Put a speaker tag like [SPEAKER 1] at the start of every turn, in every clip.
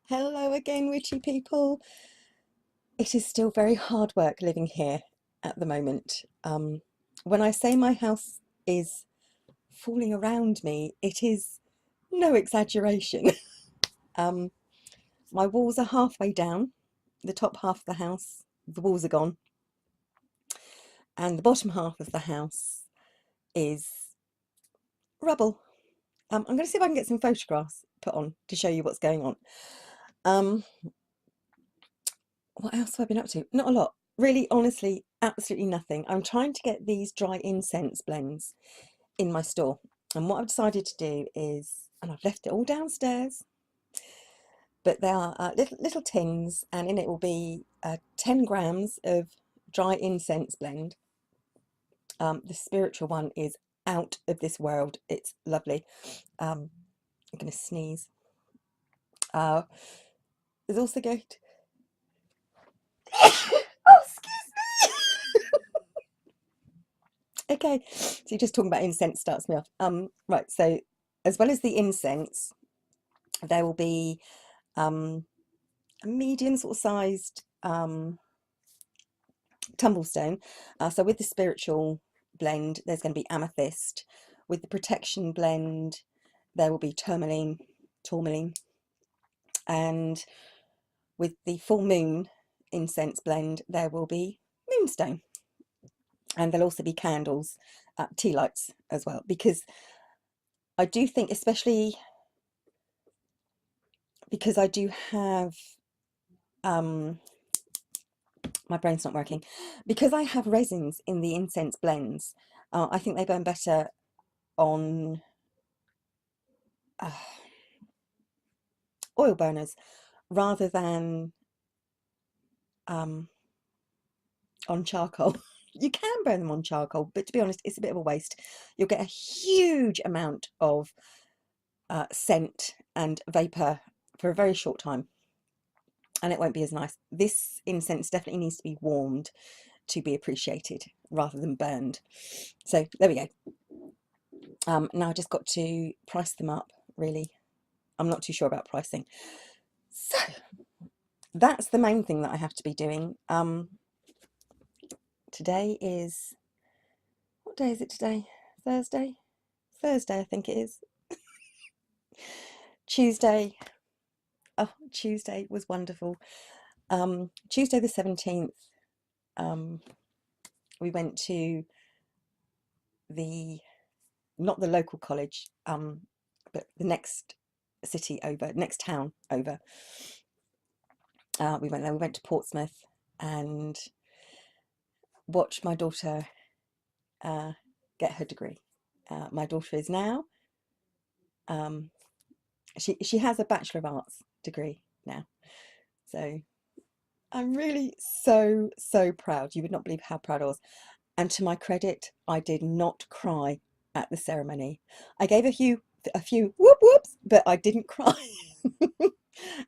[SPEAKER 1] Hello again, witchy people. It is still very hard work living here at the moment. When I say my house is falling around me, it is no exaggeration. um, my walls are halfway down, the top half of the house, the walls are gone, and the bottom half of the house is rubble. I'm going to see if I can get some photographs put on to show you what's going on. Um, What else have I been up to? Not a lot. Really, honestly, absolutely nothing. I'm trying to get these dry incense blends in my store. And what I've decided to do is, and I've left it all downstairs, but they are little tins, and in it will be 10 grams of dry incense blend. The spiritual one is out of this world. It's lovely. I'm going to sneeze. There's also going to... Oh, excuse me. Okay, so just talking about incense starts me off. Right, so as well as the incense, there will be a medium sort of sized tumblestone. So with the spiritual blend, there's going to be amethyst. With the protection blend, there will be tourmaline, and with the full moon incense blend, there will be moonstone. And there'll also be candles, tea lights as well, because I do think, especially because I do have, my brain's not working, because I have resins in the incense blends. I think they burn better on oil burners rather than on charcoal. You can burn them on charcoal, but to be honest, it's a bit of a waste. You'll get a huge amount of scent and vapor for a very short time, and it won't be as nice. This incense definitely needs to be warmed to be appreciated rather than burned. So there we go. Now I just got to price them up, really. I'm not too sure about pricing. So that's the main thing that I have to be doing. Today is, what day is it today? Thursday? Thursday, I think it is. Tuesday. Oh, Tuesday was wonderful. Tuesday the 17th, we went to not the local college, but the next city over, next town over. We went there, we went to Portsmouth and watched my daughter get her degree. My daughter is now, she has a Bachelor of Arts degree now. So I'm really so proud. You would not believe how proud I was. And to my credit, I did not cry at the ceremony. I gave a few whoop whoops, but I didn't cry.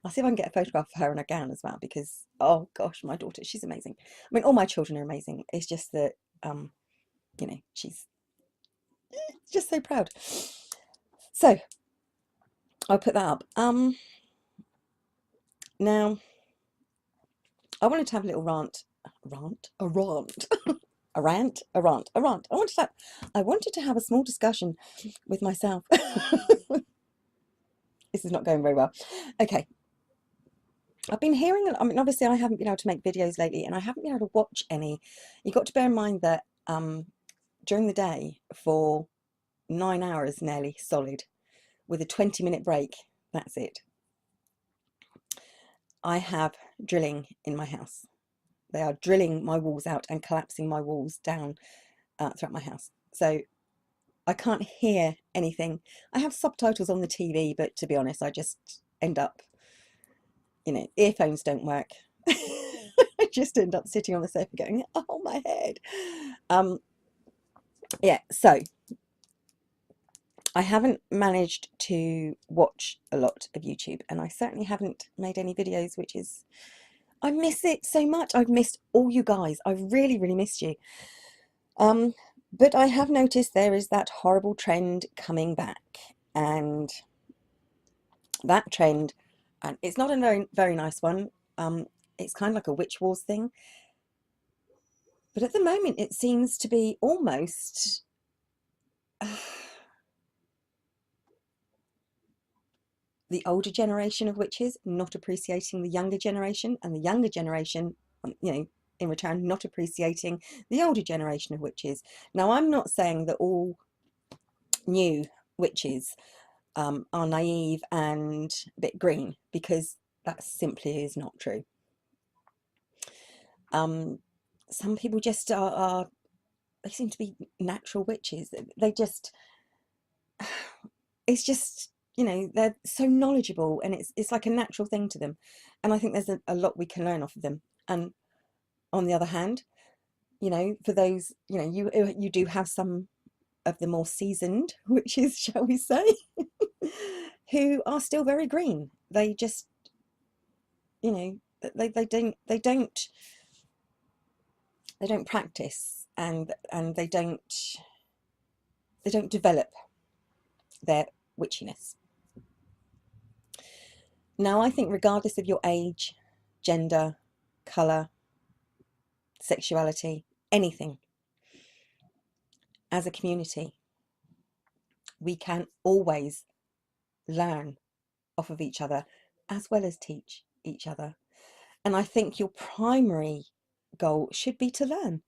[SPEAKER 1] I'll see if I can get a photograph of her in a gown as well, because oh gosh, my daughter, she's amazing. I mean, all my children are amazing. It's just that you know, she's just so proud. So I'll put that up. Now I wanted to have a little rant, a rant. A rant, a rant, a rant. I wanted to have a small discussion with myself. This is not going very well. Okay. I've been hearing, I mean, obviously I haven't been able to make videos lately, and I haven't been able to watch any. You've got to bear in mind that during the day, for 9 hours nearly solid, with a 20-minute break, that's it, I have drilling in my house. They are drilling my walls out and collapsing my walls down throughout my house. So I can't hear anything. I have subtitles on the TV, but to be honest, I just end up, you know, earphones don't work. I just end up sitting on the sofa going, oh, my head. Yeah, so I haven't managed to watch a lot of YouTube, and I certainly haven't made any videos, which is, I miss it so much. I've missed all you guys. I really missed you. But I have noticed there is that horrible trend coming back, and that trend and it's not a very, very nice one. It's kind of like a witch wars thing, but at the moment it seems to be almost the older generation of witches not appreciating the younger generation, and the younger generation, you know, in return not appreciating the older generation of witches. Now, I'm not saying that all new witches are naive and a bit green, because that simply is not true. Some people just are they seem to be natural witches. They just, it's just, you know, they're so knowledgeable, and it's like a natural thing to them, and I think there's a lot we can learn off of them. And on the other hand, you know, for those, you know, you do have some of the more seasoned witches, shall we say, who are still very green. They just, you know, they don't practice, and they don't develop their witchiness. Now, I think regardless of your age, gender, colour, sexuality, anything, as a community, we can always learn off of each other, as well as teach each other. And I think your primary goal should be to learn.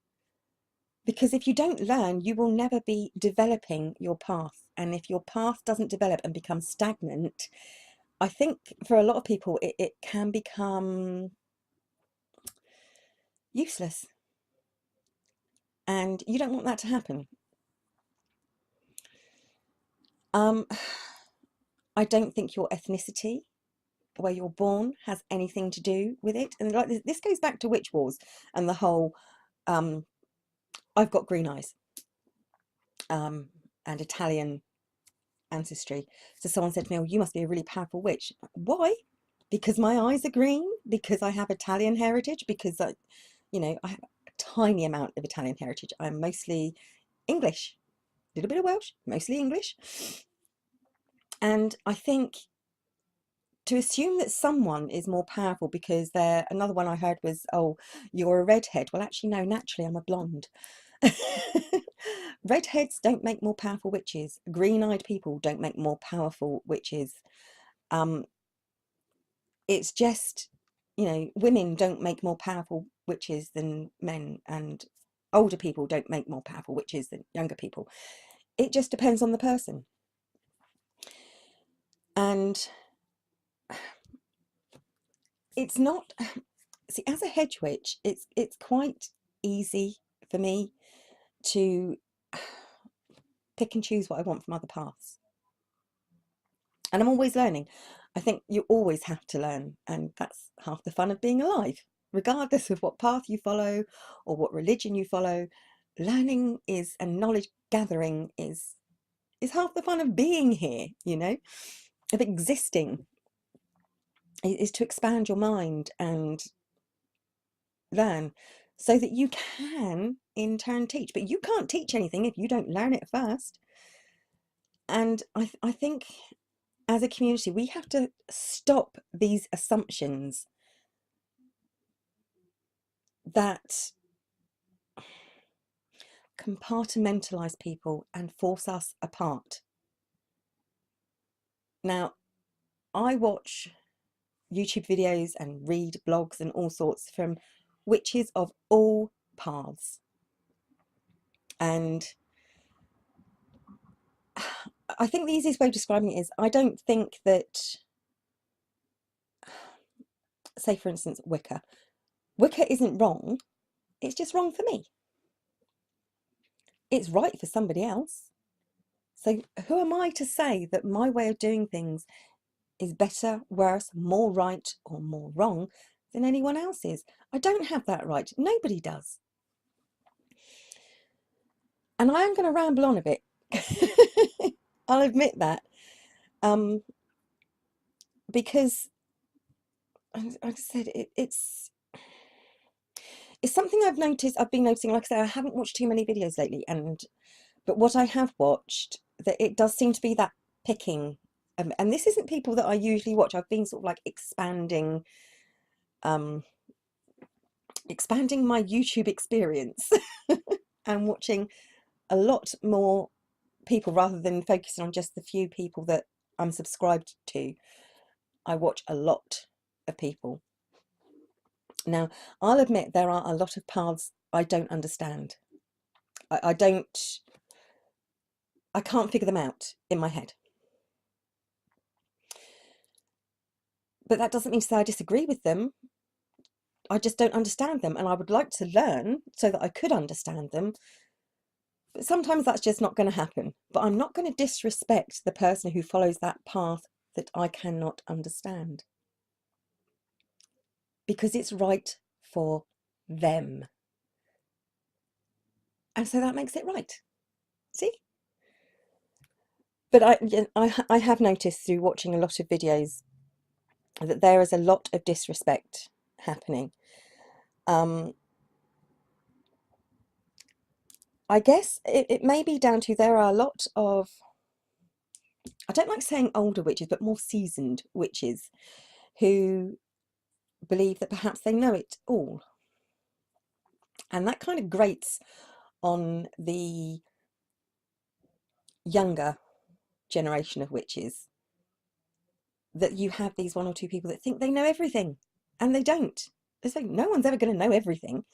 [SPEAKER 1] Because if you don't learn, you will never be developing your path. And if your path doesn't develop and become stagnant, I think for a lot of people, it can become useless. And you don't want that to happen. I don't think your ethnicity, where you're born, has anything to do with it. And like this goes back to witch wars and the whole I've got green eyes and Italian ancestry. So someone said to me, oh, you must be a really powerful witch. Why? Because my eyes are green? Because I have Italian heritage? Because I, you know, I have a tiny amount of Italian heritage. I'm mostly English, a little bit of Welsh, mostly English. And I think to assume that someone is more powerful because they're, another one I heard was, oh, you're a redhead. Well, actually, no, naturally I'm a blonde. Redheads don't make more powerful witches. Green-eyed people don't make more powerful witches. It's just, you know, women don't make more powerful witches than men, and older people don't make more powerful witches than younger people. It just depends on the person. And it's not, see, as a hedge witch, it's quite easy for me to pick and choose what I want from other paths. And I'm always learning. I think you always have to learn, and that's half the fun of being alive. Regardless of what path you follow or what religion you follow, learning is, and knowledge gathering is half the fun of being here, you know, of existing, is to expand your mind and learn so that you can in turn teach. But you can't teach anything if you don't learn it first. And I think as a community, we have to stop these assumptions that compartmentalize people and force us apart. Now, I watch YouTube videos and read blogs and all sorts from witches of all paths. And I think the easiest way of describing it is, I don't think that, say for instance, Wicca isn't wrong, it's just wrong for me. It's right for somebody else. So who am I to say that my way of doing things is better, worse, more right or more wrong than anyone else's? I don't have that right. Nobody does. And I am going to ramble on a bit. I'll admit that. Because I said it's something I've been noticing. Like I said, I haven't watched too many videos lately, but what I have watched, that it does seem to be that picking and this isn't people that I usually watch. I've been sort of like expanding my YouTube experience and watching a lot more people rather than focusing on just the few people that I'm subscribed to. I watch a lot of people. Now, I'll admit there are a lot of paths I don't understand. I can't figure them out in my head. But that doesn't mean to say I disagree with them. I just don't understand them, and I would like to learn so that I could understand them. But sometimes that's just not going to happen. But I'm not going to disrespect the person who follows that path that I cannot understand, because it's right for them. And so that makes it right. See? But I have noticed through watching a lot of videos that there is a lot of disrespect happening. I guess it may be down to there are a lot of, I don't like saying older witches, but more seasoned witches who believe that perhaps they know it all. And that kind of grates on the younger generation of witches, that you have these one or two people that think they know everything, and they don't. It's like, no one's ever going to know everything.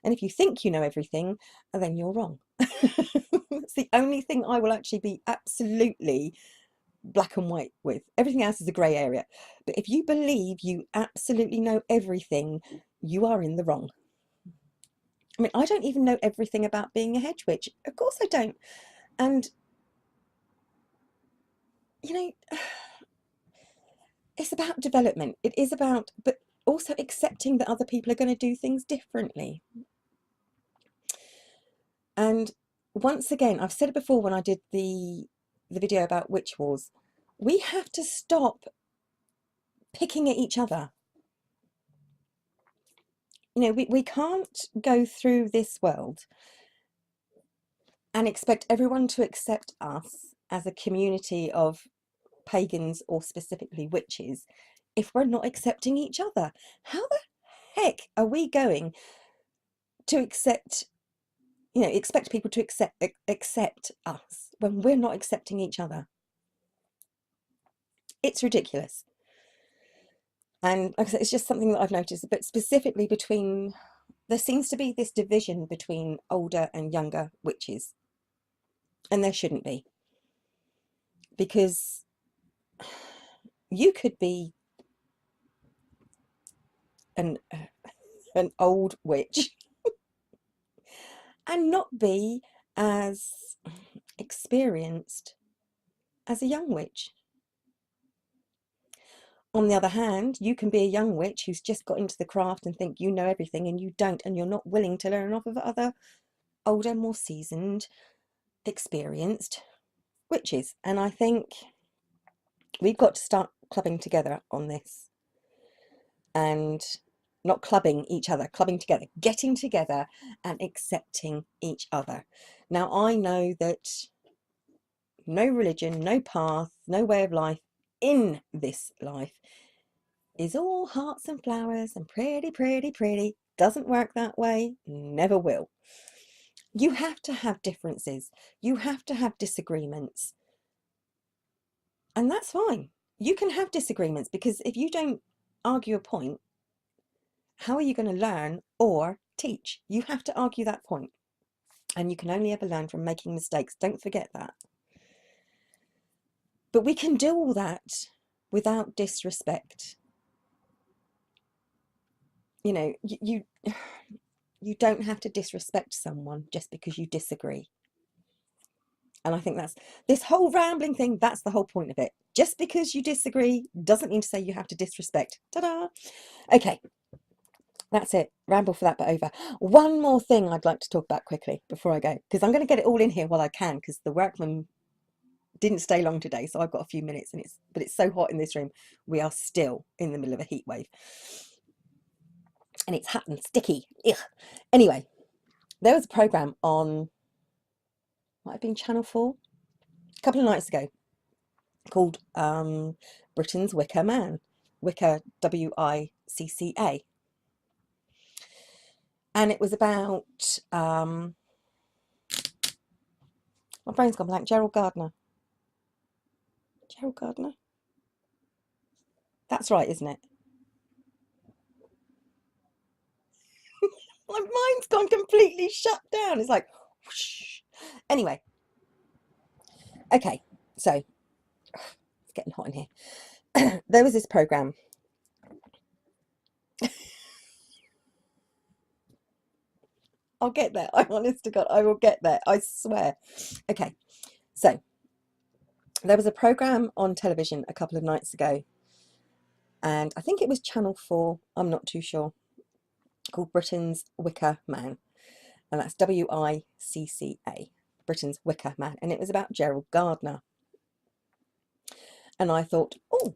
[SPEAKER 1] And if you think you know everything, then you're wrong. It's the only thing I will actually be absolutely black and white with. Everything else is a grey area. But if you believe you absolutely know everything, you are in the wrong. I mean, I don't even know everything about being a hedge witch. Of course I don't. And, you know, it's about development. It is about, but also accepting that other people are going to do things differently. And once again, I've said it before when I did the video about witch wars, we have to stop picking at each other. You know, we can't go through this world and expect everyone to accept us as a community of pagans, or specifically witches, if we're not accepting each other. How the heck are we going to accept, you know, expect people to accept us when we're not accepting each other? It's ridiculous. And like I said, it's just something that I've noticed, but specifically between, there seems to be this division between older and younger witches, and there shouldn't be, because you could be an old witch and not be as experienced as a young witch. On the other hand, you can be a young witch who's just got into the craft and think you know everything, and you don't, and you're not willing to learn off of other older, more seasoned, experienced witches. And I think we've got to start clubbing together on this, and not clubbing each other, clubbing together, getting together and accepting each other. Now, I know that no religion, no path, no way of life in this life is all hearts and flowers and pretty, pretty, pretty. Doesn't work that way, never will. You have to have differences. You have to have disagreements. And that's fine. You can have disagreements, because if you don't argue a point, how are you going to learn or teach? You have to argue that point. And you can only ever learn from making mistakes. Don't forget that. But we can do all that without disrespect. You know, you don't have to disrespect someone just because you disagree. And I think that's, this whole rambling thing, that's the whole point of it. Just because you disagree doesn't mean to say you have to disrespect. Ta-da! Okay, that's it. Ramble for that bit over. One more thing I'd like to talk about quickly before I go, because I'm going to get it all in here while I can, because the workman didn't stay long today, so I've got a few minutes, and it's so hot in this room. We are still in the middle of a heat wave. And it's hot and sticky. Ugh. Anyway, there was a programme on, might have been Channel 4, a couple of nights ago, called Britain's Wicca Man, Wicca, Wicca. And it was about, my brain's gone blank, Gerald Gardner. Gerald Gardner? That's right, isn't it? My mind's gone completely shut down. It's like, whoosh. Anyway, okay, so it's getting hot in here. There was this program. I'll get there. I'm honest to God, I will get there. I swear. Okay, so there was a program on television a couple of nights ago, and I think it was Channel 4, I'm not too sure, called Britain's Wicca Man. And that's Wicca, Britain's Wicca Man. And it was about Gerald Gardner. And I thought, oh,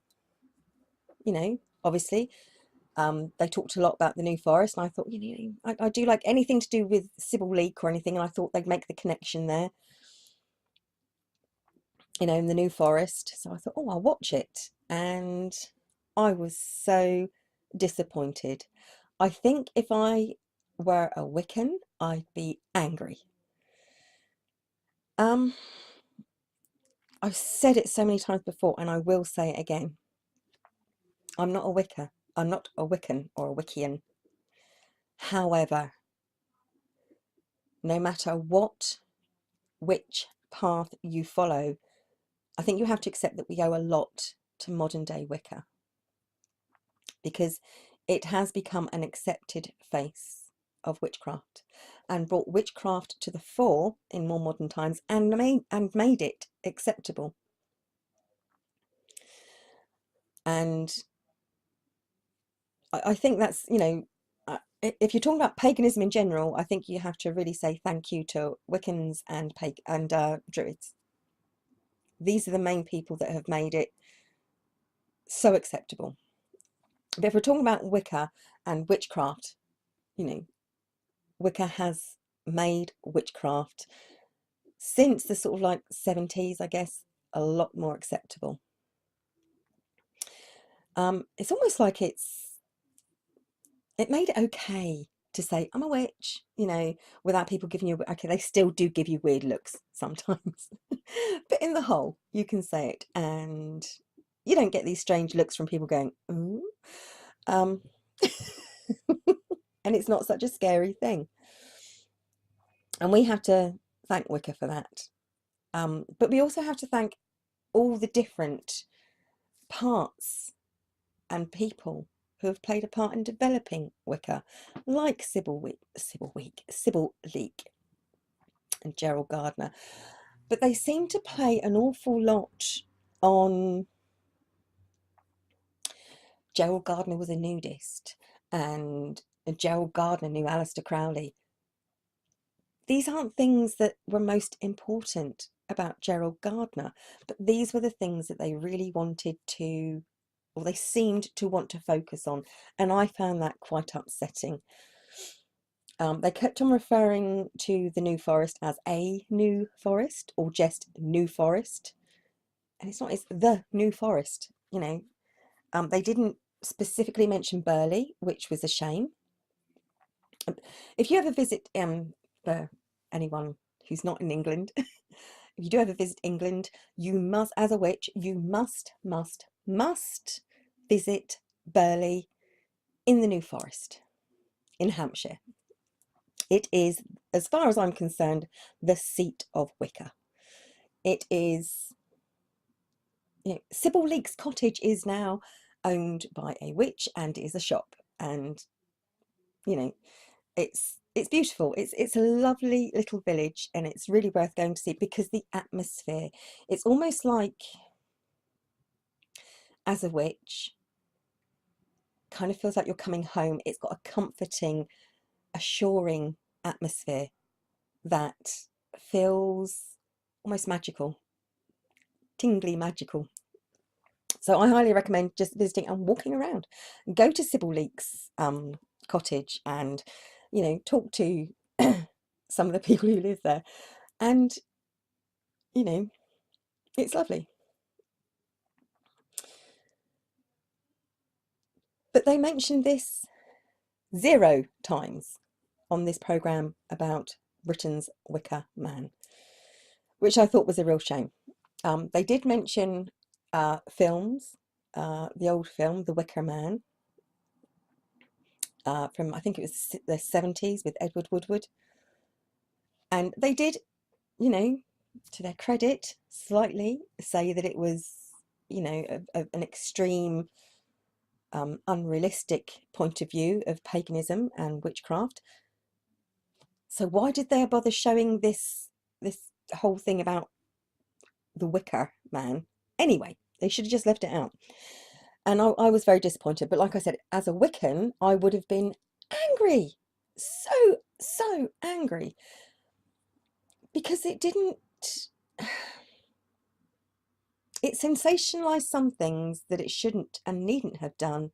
[SPEAKER 1] you know, obviously, they talked a lot about the New Forest. And I thought, you know, I do like anything to do with Sybil Leek or anything. And I thought they'd make the connection there, you know, in the New Forest. So I thought, oh, I'll watch it. And I was so disappointed. I think if I were a Wiccan, I'd be angry. I've said it so many times before, and I will say it again. I'm not a Wicca. I'm not a Wiccan or a Wiccan. However, no matter which path you follow, I think you have to accept that we owe a lot to modern day Wicca, because it has become an accepted face of witchcraft and brought witchcraft to the fore in more modern times and made it acceptable. And I think that's, you know, if you're talking about paganism in general, I think you have to really say thank you to Wiccans and Druids. These are the main people that have made it so acceptable. But if we're talking about Wicca and witchcraft, you know, Wicca has made witchcraft since the sort of like 70s, I guess, a lot more acceptable. It's almost like it made it okay to say I'm a witch, you know, without people giving you, okay, they still do give you weird looks sometimes, but in the whole, you can say it, and you don't get these strange looks from people going, ooh, and it's not such a scary thing. And we have to thank Wicca for that. But we also have to thank all the different parts and people who have played a part in developing Wicca, like Sybil Leek and Gerald Gardner. But they seem to play an awful lot on... Gerald Gardner was a nudist, and Gerald Gardner knew Aleister Crowley. These aren't things that were most important about Gerald Gardner, but these were the things that they really wanted to, or they seemed to want to focus on, and I found that quite upsetting. They kept on referring to the New Forest as a New Forest or just New Forest, and it's not, it's the New Forest, you know. They didn't specifically mention Burley, which was a shame. If you ever visit, for anyone who's not in England, if you do ever visit England, you must, as a witch, you must visit Burley in the New Forest in Hampshire. It is, as far as I'm concerned, the seat of Wicca. It is, you know, Sybil Leek's cottage is now owned by a witch and is a shop, and you know, it's beautiful. It's a lovely little village, and it's really worth going to see because the atmosphere, it's almost like, as a witch, kind of feels like you're coming home. It's got a comforting, assuring atmosphere that feels almost magical, tingly magical. So I highly recommend just visiting and walking around. Go to Sybil Leek's cottage and, you know, talk to some of the people who live there, and you know, it's lovely. But they mentioned this 0 times on this programme about Britain's Wicca Man, which I thought was a real shame. They did mention films, the old film, The Wicker Man, from, I think it was the 70s with Edward Woodward. And they did, you know, to their credit, slightly say that it was, you know, an extreme, unrealistic point of view of paganism and witchcraft. So why did they bother showing this whole thing about the Wicker Man? Anyway, they should have just left it out. And I was very disappointed. But like I said, as a Wiccan, I would have been angry. So angry. Because it didn't... It sensationalised some things that it shouldn't and needn't have done.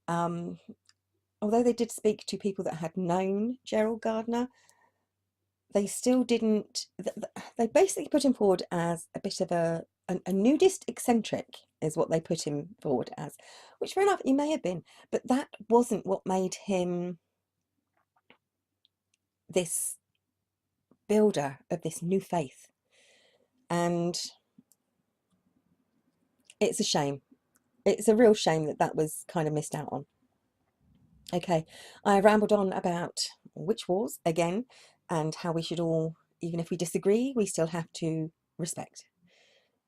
[SPEAKER 1] Although they did speak to people that had known Gerald Gardner, they still didn't... They basically put him forward as a bit of a nudist eccentric, is what they put him forward as. Which, fair enough, he may have been. But that wasn't what made him this builder of this new faith. And it's a shame. It's a real shame that that was kind of missed out on. Okay, I rambled on about witch wars again, and how we should all, even if we disagree, we still have to respect.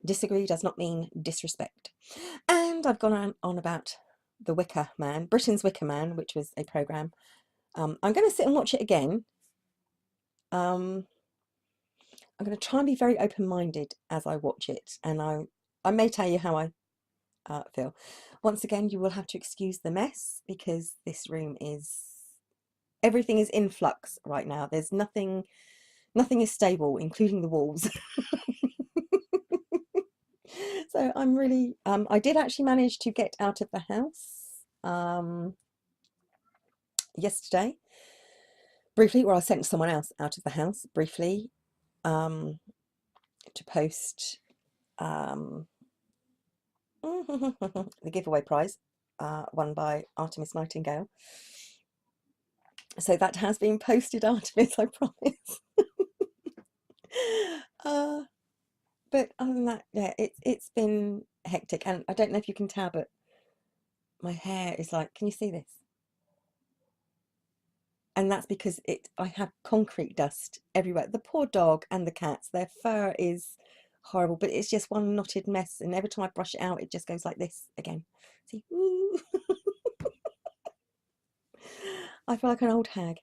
[SPEAKER 1] Disagree does not mean disrespect. And I've gone on about the Wicca Man, Britain's Wicca Man, which was a programme. I'm going to sit and watch it again. I'm going to try and be very open-minded as I watch it, and I may tell you how I feel. Once again, you will have to excuse the mess, because this room is... everything is in flux right now. There's nothing is stable, including the walls. So I'm really... I did actually manage to get out of the house yesterday, briefly, or I sent someone else out of the house briefly to post the giveaway prize won by Artemis Nightingale. So that has been posted, Artemis, I promise. But other than that, yeah, it's been hectic, and I don't know if you can tell, but my hair is like, can you see this? And that's because I have concrete dust everywhere. The poor dog and the cats, their fur is horrible, but it's just one knotted mess, and every time I brush it out, it just goes like this again. See? Ooh. I feel like an old hag.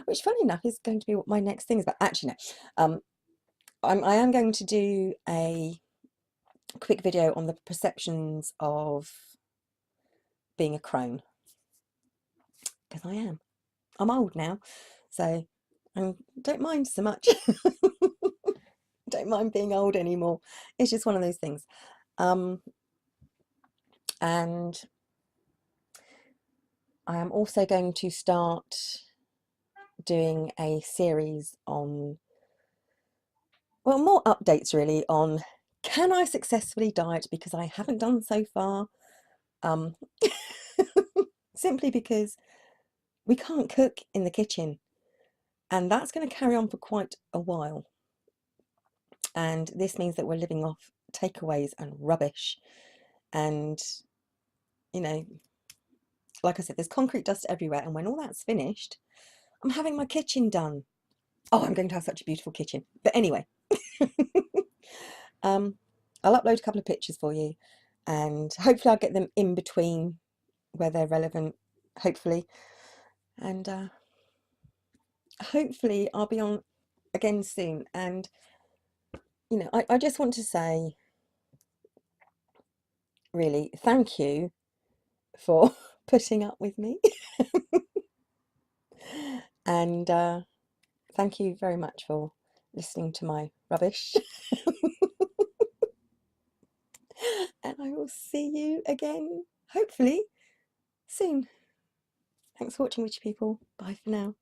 [SPEAKER 1] Which, funny enough, is going to be what my next thing is about. Actually, no. I am going to do a quick video on the perceptions of being a crone, because I'm old now, so I don't mind so much. Don't mind being old anymore. It's just one of those things. And I am also going to start doing a series on, well, more updates really on, can I successfully diet, because I haven't done so far. Simply because we can't cook in the kitchen, and that's going to carry on for quite a while. And this means that we're living off takeaways and rubbish. And, you know, like I said, there's concrete dust everywhere, and when all that's finished, I'm having my kitchen done. Oh, I'm going to have such a beautiful kitchen. But anyway, I'll upload a couple of pictures for you, and hopefully I'll get them in between where they're relevant, hopefully. And hopefully I'll be on again soon. And, you know, I just want to say, really, thank you for putting up with me. And thank you very much for listening to my rubbish. And I will see you again, hopefully, soon. Thanks for watching, witchy people. Bye for now.